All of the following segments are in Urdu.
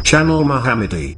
Channel Mohammadi.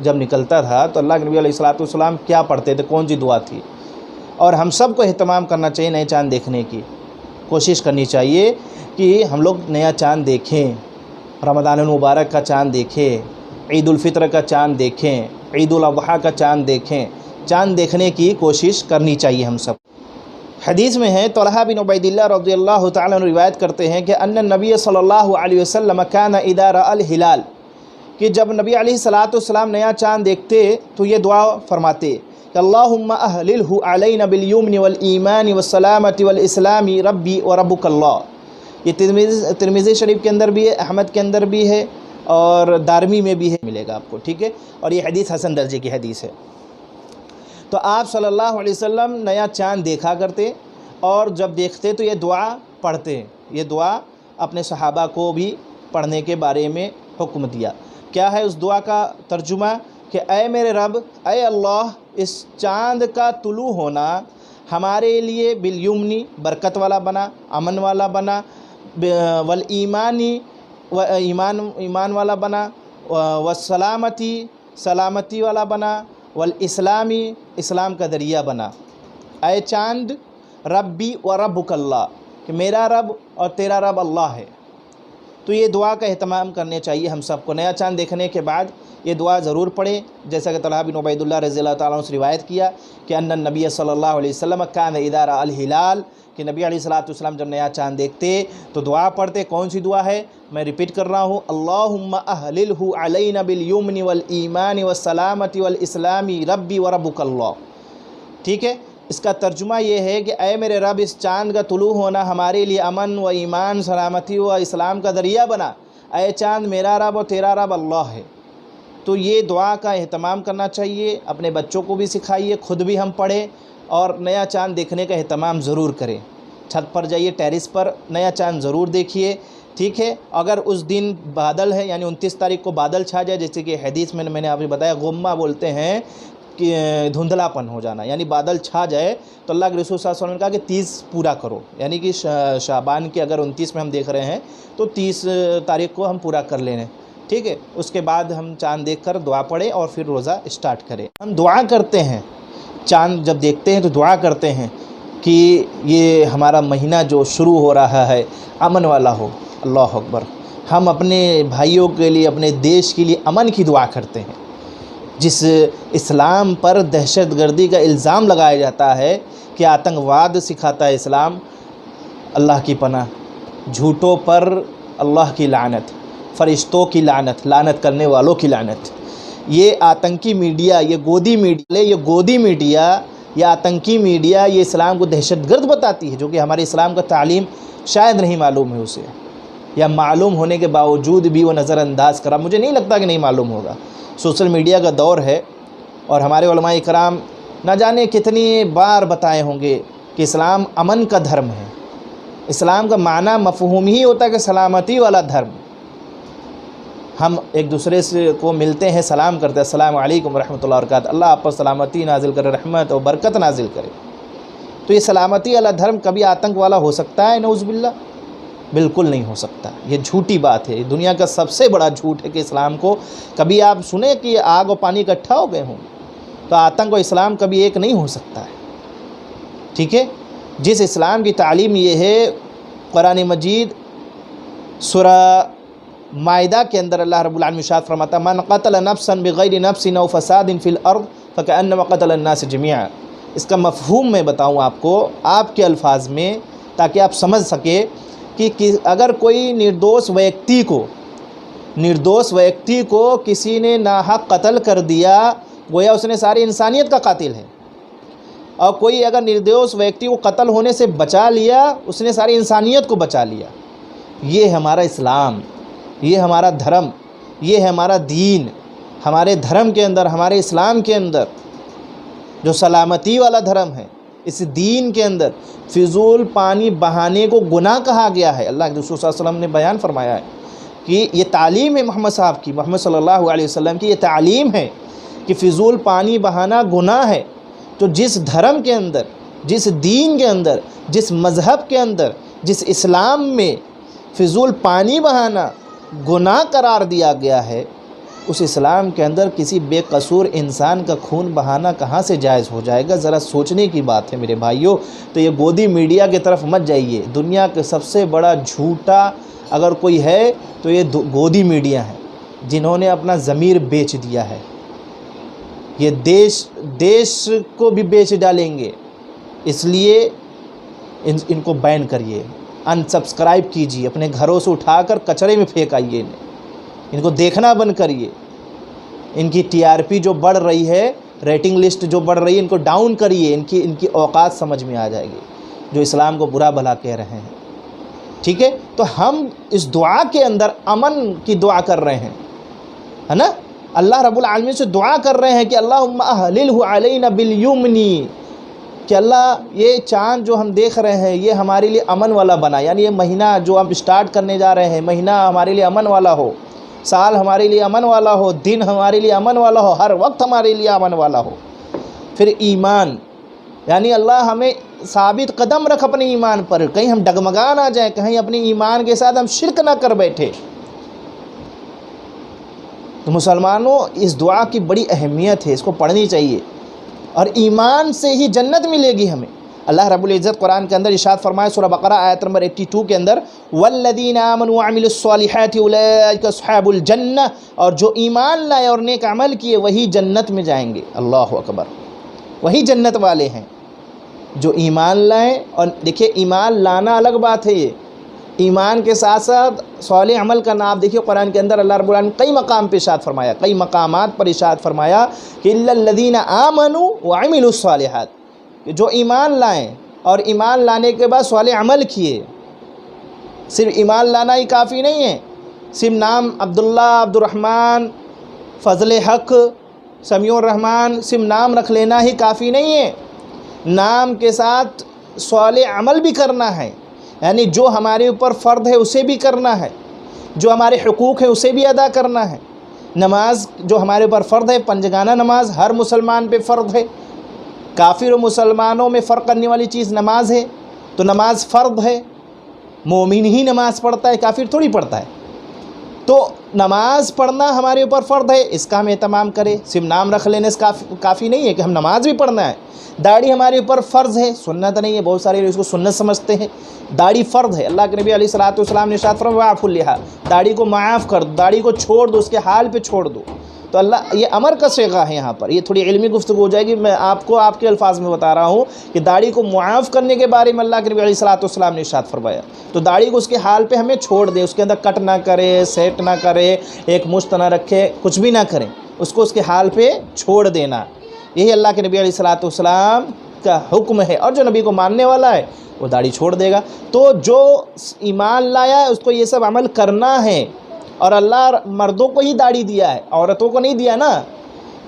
جب نکلتا تھا تو اللہ کے نبی علیہ الصلوۃ والسلام کیا پڑھتے تھے، کون سی دعا تھی؟ اور ہم سب کو اہتمام کرنا چاہیے نئے چاند دیکھنے کی، کوشش کرنی چاہیے کہ ہم لوگ نیا چاند دیکھیں، رمضان المبارک کا چاند دیکھیں، عید الفطر کا چاند دیکھیں، عید الاضحیٰ کا چاند دیکھیں، چاند دیکھنے کی کوشش کرنی چاہیے ہم سب۔ حدیث میں ہے، طلحہ بن عبید اللہ رضی اللہ تعالیٰ عنہ روایت کرتے ہیں کہ ان النبی صلی اللہ علیہ وسلم کان اذا رأى الہلال، کہ جب نبی علیہ الصلوۃ والسلام نیا چاند دیکھتے تو یہ دعا فرماتے کہ اللہم اہللہ علینا بالیمن والایمان والسلامۃ والاسلام ربی وربک اللہ۔ یہ ترمذی شریف کے اندر بھی ہے، احمد کے اندر بھی ہے، اور دارمی میں بھی ہے، ملے گا آپ کو، ٹھیک ہے، اور یہ حدیث حسن درجے کی حدیث ہے۔ تو آپ صلی اللہ علیہ وسلم نیا چاند دیکھا کرتے، اور جب دیکھتے تو یہ دعا پڑھتے، یہ دعا اپنے صحابہ کو بھی پڑھنے کے بارے میں حکم دیا۔ کیا ہے اس دعا کا ترجمہ؟ کہ اے میرے رب، اے اللہ، اس چاند کا طلوع ہونا ہمارے لیے بالیمنی، برکت والا بنا، امن والا بنا، والایمانی، ایمان والا بنا، والسلامتی، سلامتی والا بنا، والاسلامی، اسلام کا ذریعہ بنا۔ اے چاند، ربی و ربک اللہ، کہ میرا رب اور تیرا رب اللہ ہے۔ تو یہ دعا کا اہتمام کرنے چاہیے ہم سب کو۔ نیا چاند دیکھنے کے بعد یہ دعا ضرور پڑھیں، جیسا کہ طلحہ بن عبید اللہ رضی اللہ تعالیٰ عنہ سے روایت کیا کہ ان النبی صلی اللہ علیہ وسلم کان اذا رأى الہلال، کہ نبی علیہ الصلوۃ والسلام جب نیا چاند دیکھتے تو دعا پڑھتے۔ کون سی دعا ہے؟ میں ریپیٹ کر رہا ہوں، اللہم اہللہ علینا بالیمن والایمان والسلامۃ والاسلام ربی وربک اللہ، ٹھیک ہے۔ اس کا ترجمہ یہ ہے کہ اے میرے رب، اس چاند کا طلوع ہونا ہمارے لیے امن و ایمان، سلامتی و اسلام کا ذریعہ بنا۔ اے چاند، میرا رب اور تیرا رب اللہ ہے۔ تو یہ دعا کا اہتمام کرنا چاہیے، اپنے بچوں کو بھی سکھائیے، خود بھی ہم پڑھیں، اور نیا چاند دیکھنے کا اہتمام ضرور کریں۔ چھت پر جائیے، ٹیرس پر نیا چاند ضرور دیکھیے، ٹھیک ہے۔ اگر اس دن بادل ہے، یعنی 29 تاریخ کو بادل چھا جائے، جیسے کہ حدیث میں نے آپ کو بتایا، غمہ بولتے ہیں کہ دھندلا پن ہو جانا، یعنی بادل چھا جائے، تو اللہ کے رسول صلی اللہ علیہ وسلم نے کہا کہ 30 پورا کرو، یعنی کہ شعبان کے اگر 29 میں ہم دیکھ رہے ہیں تو 30 تاریخ کو ہم پورا کر لیں، ٹھیک ہے۔ اس کے بعد ہم چاند دیکھ کر دعا پڑھیں اور پھر روزہ اسٹارٹ کریں۔ ہم دعا کرتے ہیں، چاند جب دیکھتے ہیں تو دعا کرتے ہیں کہ یہ ہمارا مہینہ جو شروع ہو رہا ہے امن والا ہو۔ اللہ اکبر۔ ہم اپنے بھائیوں کے لیے، اپنے دیش کے لیے امن کی دعا کرتے ہیں۔ جس اسلام پر دہشت گردی کا الزام لگایا جاتا ہے کہ آتنکواد سکھاتا ہے اسلام، اللہ کی پناہ، جھوٹوں پر اللہ کی لعنت، فرشتوں کی لعنت، لعنت کرنے والوں کی لعنت۔ یہ آتنکی میڈیا، یہ گودی میڈیا، یہ آتنکی میڈیا، یہ اسلام کو دہشت گرد بتاتی ہے، جو کہ ہمارے اسلام کا تعلیم شاید نہیں معلوم ہے اسے، یا معلوم ہونے کے باوجود بھی وہ نظر انداز کرا۔ مجھے نہیں لگتا کہ نہیں معلوم ہوگا۔ سوشل میڈیا کا دور ہے، اور ہمارے علماء کرام نہ جانے کتنی بار بتائے ہوں گے کہ اسلام امن کا دھرم ہے۔ اسلام کا معنی مفہوم ہی ہوتا ہے کہ سلامتی والا دھرم۔ ہم ایک دوسرے سے کو ملتے ہیں، سلام کرتے ہیں، السلام علیکم ورحمۃ اللہ وبرکاتہ، اللہ آپ پر سلامتی نازل کرے، رحمت اور برکت نازل کرے۔ تو یہ سلامتی والا دھرم کبھی آتنک والا ہو سکتا ہے؟ نعوذ باللہ، بالکل نہیں ہو سکتا۔ یہ جھوٹی بات ہے، یہ دنیا کا سب سے بڑا جھوٹ ہے کہ اسلام کو کبھی آپ سنیں کہ آگ اور پانی اکٹھا ہو گئے ہوں، تو آتنک و اسلام کبھی ایک نہیں ہو سکتا ہے، ٹھیک ہے۔ جس اسلام کی تعلیم یہ ہے، قرآن مجید سورہ مائدہ کے اندر اللہ رب العالمین ارشاد فرماتا ہے، من قتل نفسا بغیر نفس او فساد فی الارض فکأنما قتل الناس جميعا۔ اس کا مفہوم میں بتاؤں آپ کو آپ کے الفاظ میں، تاکہ آپ سمجھ سکے کہ اگر کوئی نردوش ویکتی کو کسی نے ناحق قتل کر دیا، گویا اس نے ساری انسانیت کا قاتل ہے، اور کوئی اگر نردوش ویکتی کو قتل ہونے سے بچا لیا، اس نے ساری انسانیت کو بچا لیا۔ یہ ہمارا اسلام، یہ ہمارا دھرم، یہ ہمارا دین۔ ہمارے دھرم کے اندر، ہمارے اسلام کے اندر جو سلامتی والا دھرم ہے، اس دین کے اندر فضول پانی بہانے کو گناہ کہا گیا ہے۔ اللہ کے رسول صلی اللہ علیہ وسلم نے بیان فرمایا ہے کہ یہ تعلیم ہے محمد صاحب کی، محمد صلی اللہ علیہ وسلم کی یہ تعلیم ہے کہ فضول پانی بہانا گناہ ہے۔ تو جس دھرم کے اندر، جس دین کے اندر، جس مذہب کے اندر، جس اسلام میں فضول پانی بہانا گناہ قرار دیا گیا ہے، اس اسلام کے اندر کسی بے قصور انسان کا خون بہانا کہاں سے جائز ہو جائے گا؟ ذرا سوچنے کی بات ہے میرے بھائیوں۔ تو یہ گودی میڈیا کی طرف مت جائیے، دنیا کا سب سے بڑا جھوٹا اگر کوئی ہے تو یہ گودی میڈیا ہے، جنہوں نے اپنا ضمیر بیچ دیا ہے۔ یہ دیش کو بھی بیچ ڈالیں گے، اس لیے ان کو بین کریے، ان سبسکرائب کیجیے، اپنے گھروں سے اٹھا کر کچرے میں پھینک آئیے، ان کو دیکھنا بند کریے۔ ان کی ٹی آر پی جو بڑھ رہی ہے، ریٹنگ لسٹ جو بڑھ رہی ہے، ان کو ڈاؤن کریے، ان کی اوقات سمجھ میں آ جائے گی، جو اسلام کو برا بھلا کہہ رہے ہیں۔ ٹھیک ہے، تو ہم اس دعا کے اندر امن کی دعا کر رہے ہیں، ہے نا؟ اللہ رب العالمین سے دعا کر رہے ہیں کہ اللہم احللہ علینا بالیمنی، کہ اللہ یہ چاند جو ہم دیکھ رہے ہیں یہ ہمارے لیے امن والا بنا، یعنی یہ مہینہ جو ہم اسٹارٹ کرنے جا رہے ہیں، مہینہ ہمارے لیے امن والا ہو، سال ہمارے لیے امن والا ہو، دن ہمارے لیے امن والا ہو، ہر وقت ہمارے لیے امن والا ہو۔ پھر ایمان، یعنی اللہ ہمیں ثابت قدم رکھ اپنے ایمان پر، کہیں ہم ڈگمگا نہ جائیں، کہیں اپنے ایمان کے ساتھ ہم شرک نہ کر بیٹھے۔ تو مسلمانوں، اس دعا کی بڑی اہمیت ہے، اس کو پڑھنی چاہیے، اور ایمان سے ہی جنت ملے گی ہمیں۔ اللہ رب العزت قرآن کے اندر ارشاد فرمائے سورہ بقرہ آیت نمبر 82 کے اندر، والذین آمنوا وعملوا الصالحات اولئک اصحاب الجنہ، اور جو ایمان لائے اور نیک عمل کیے وہی جنت میں جائیں گے۔ اللہ اکبر، وہی جنت والے ہیں جو ایمان لائیں۔ اور دیکھیے، ایمان لانا الگ بات ہے، یہ ایمان کے ساتھ ساتھ صالح عمل کرنا۔ آپ دیکھیے قرآن کے اندر اللہ رب العالمین کئی مقام پہ ارشاد فرمایا، کئی مقامات پر ارشاد فرمایا کہ الا الذین آمنوا وعملوا الصالحات، کہ جو ایمان لائیں اور ایمان لانے کے بعد صالح عمل کیے۔ صرف ایمان لانا ہی کافی نہیں ہے، صرف نام عبداللہ، عبد الرحمن، فضل حق، سمیع الرحمن، صرف نام رکھ لینا ہی کافی نہیں ہے، نام کے ساتھ صالح عمل بھی کرنا ہے، یعنی جو ہمارے اوپر فرض ہے اسے بھی کرنا ہے، جو ہمارے حقوق ہیں اسے بھی ادا کرنا ہے۔ نماز جو ہمارے اوپر فرض ہے، پنجگانہ نماز ہر مسلمان پہ فرض ہے۔ کافر و مسلمانوں میں فرق کرنے والی چیز نماز ہے، تو نماز فرض ہے، مومن ہی نماز پڑھتا ہے، کافر تھوڑی پڑھتا ہے۔ تو نماز پڑھنا ہمارے اوپر فرض ہے، اس کا ہم اہتمام کریں۔ صرف نام رکھ لینے سے کافی نہیں ہے کہ ہم نماز بھی پڑھنا ہے۔ داڑھی ہمارے اوپر فرض ہے، سنت نہیں ہے، بہت سارے لوگ اس کو سنت سمجھتے ہیں۔ داڑھی فرض ہے، اللہ کے نبی علیہ الصلوۃ والسلام نے ارشاد فرمایا واعفوا اللحیٰ، داڑھی کو معاف کر دو، داڑھی کو چھوڑ دو، اس کے حال پہ چھوڑ دو۔ تو اللہ، یہ امر کا صیغہ ہے یہاں پر، یہ تھوڑی علمی گفتگو ہو جائے گی، میں آپ کو آپ کے الفاظ میں بتا رہا ہوں کہ داڑھی کو معاف کرنے کے بارے میں اللہ کے نبی علیہ الصلوۃ والسلام نے ارشاد فرمایا۔ تو داڑھی کو اس کے حال پہ ہمیں چھوڑ دیں، اس کے اندر کٹ نہ کرے، سیٹ نہ کرے، ایک مشت نہ رکھے، کچھ بھی نہ کریں، اس کو اس کے حال پہ چھوڑ دینا، یہی اللہ کے نبی علیہ الصلوۃ والسلام کا حکم ہے۔ اور جو نبی کو ماننے والا ہے وہ داڑھی چھوڑ دے گا۔ تو جو ایمان لایا ہے اس کو یہ سب عمل کرنا ہے، اور اللہ مردوں کو ہی داڑھی دیا ہے، عورتوں کو نہیں دیا نا،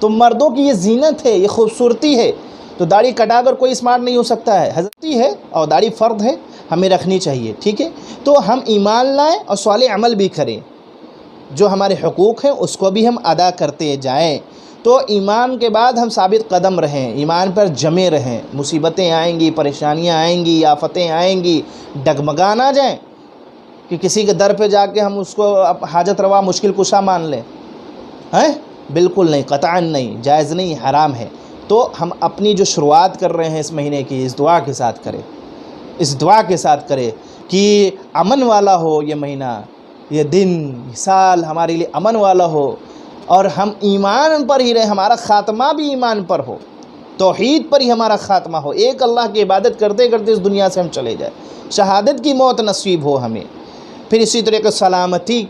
تو مردوں کی یہ زینت ہے، یہ خوبصورتی ہے۔ تو داڑھی کٹا کر کوئی اسمارٹ نہیں ہو سکتا ہے، حضرتی ہے، اور داڑھی فرض ہے، ہمیں رکھنی چاہیے۔ ٹھیک ہے، تو ہم ایمان لائیں اور صالح عمل بھی کریں، جو ہمارے حقوق ہیں اس کو بھی ہم ادا کرتے جائیں۔ تو ایمان کے بعد ہم ثابت قدم رہیں، ایمان پر جمے رہیں، مصیبتیں آئیں گی، پریشانیاں آئیں گی، آفتیں آئیں گی، ڈگمگا نہ جائیں کہ کسی کے در پہ جا کے ہم اس کو حاجت روا مشکل کشا مان لیں، ہیں؟ بالکل نہیں، قطعاً نہیں، جائز نہیں، حرام ہے۔ تو ہم اپنی جو شروعات کر رہے ہیں اس مہینے کی، اس دعا کے ساتھ کریں، اس دعا کے ساتھ کریں کہ امن والا ہو یہ مہینہ، یہ دن، سال ہمارے لیے امن والا ہو، اور ہم ایمان پر ہی رہیں، ہمارا خاتمہ بھی ایمان پر ہو، توحید پر ہی ہمارا خاتمہ ہو، ایک اللہ کی عبادت کرتے کرتے اس دنیا سے ہم چلے جائیں، شہادت کی موت نصیب ہو ہمیں۔ پھر اسی طریقے سلامتی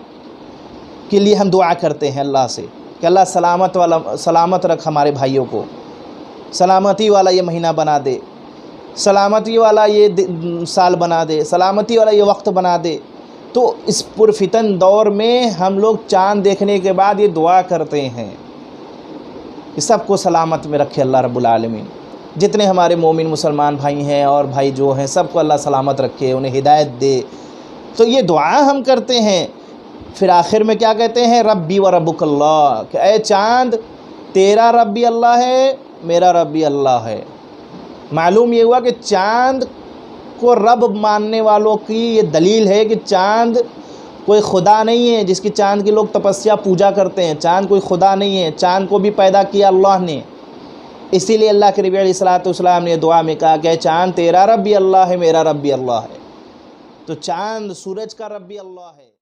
کے لیے ہم دعا کرتے ہیں اللہ سے کہ اللہ سلامت رکھ ہمارے بھائیوں کو، سلامتی والا یہ مہینہ بنا دے، سلامتی والا یہ سال بنا دے، سلامتی والا یہ وقت بنا دے۔ تو اس پرفتن دور میں ہم لوگ چاند دیکھنے کے بعد یہ دعا کرتے ہیں کہ سب کو سلامت میں رکھے اللہ رب العالمین، جتنے ہمارے مومن مسلمان بھائی ہیں اور بھائی جو ہیں سب کو اللہ سلامت رکھے، انہیں ہدایت دے۔ تو یہ دعا ہم کرتے ہیں۔ پھر آخر میں کیا کہتے ہیں؟ ربی و ربک اللہ، کہ اے چاند تیرا رب بھی اللہ ہے، میرا رب بھی اللہ ہے۔ معلوم یہ ہوا کہ چاند کو رب ماننے والوں کی یہ دلیل ہے کہ چاند کوئی خدا نہیں ہے جس کی چاند کی لوگ تپسیا پوجا کرتے ہیں، چاند کوئی خدا نہیں ہے، چاند کو بھی پیدا کیا اللہ نے۔ اسی لیے اللہ کے نبی علیہ الصلوۃ والسلام نے دعا میں کہا کہ چاند تیرا رب بھی اللہ ہے، میرا رب بھی اللہ ہے۔ تو چاند سورج کا رب بھی اللہ ہے۔